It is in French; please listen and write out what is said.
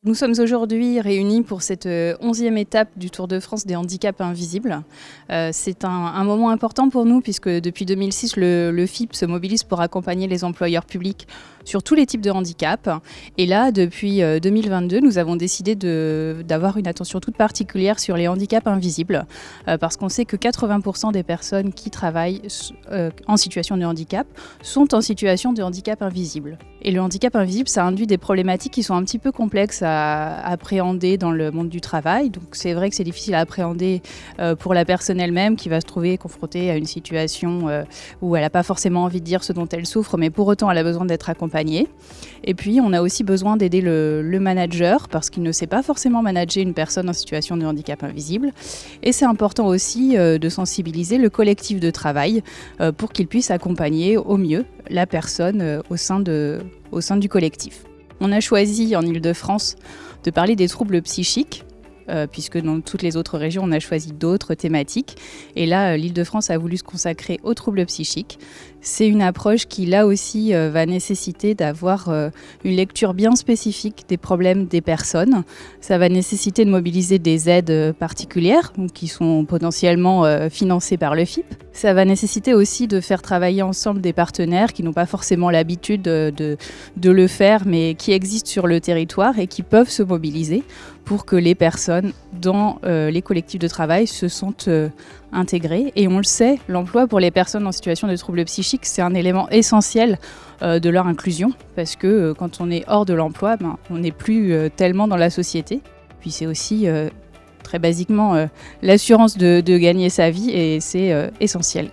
Nous sommes aujourd'hui réunis pour cette 11e étape du Tour de France des handicaps invisibles. C'est un moment important pour nous puisque depuis 2006, le FIP se mobilise pour accompagner les employeurs publics sur tous les types de handicap. Et là, depuis 2022, nous avons décidé d'avoir une attention toute particulière sur les handicaps invisibles parce qu'on sait que 80% des personnes qui travaillent en situation de handicap sont en situation de handicap invisible. Et le handicap invisible, ça induit des problématiques qui sont un petit peu complexes à appréhender dans le monde du travail. Donc c'est vrai que c'est difficile à appréhender pour la personne elle-même qui va se trouver confrontée à une situation où elle n'a pas forcément envie de dire ce dont elle souffre, mais pour autant elle a besoin d'être accompagnée. Et puis on a aussi besoin d'aider le manager parce qu'il ne sait pas forcément manager une personne en situation de handicap invisible. Et c'est important aussi de sensibiliser le collectif de travail pour qu'il puisse accompagner au mieux la personne au sein du collectif. On a choisi en Île-de-France de parler des troubles psychiques, puisque dans toutes les autres régions, on a choisi d'autres thématiques. Et là, l'Île-de-France a voulu se consacrer aux troubles psychiques. C'est une approche qui, là aussi, va nécessiter d'avoir une lecture bien spécifique des problèmes des personnes. Ça va nécessiter de mobiliser des aides particulières, donc qui sont potentiellement financées par le FIP. Ça va nécessiter aussi de faire travailler ensemble des partenaires qui n'ont pas forcément l'habitude de le faire, mais qui existent sur le territoire et qui peuvent se mobiliser pour que les personnes dans les collectifs de travail se sentent intégrées. Et on le sait, l'emploi pour les personnes en situation de troubles psychiques, c'est un élément essentiel de leur inclusion, parce que quand on est hors de l'emploi, on n'est plus tellement dans la société. Puis c'est aussi très basiquement l'assurance de gagner sa vie et c'est essentiel.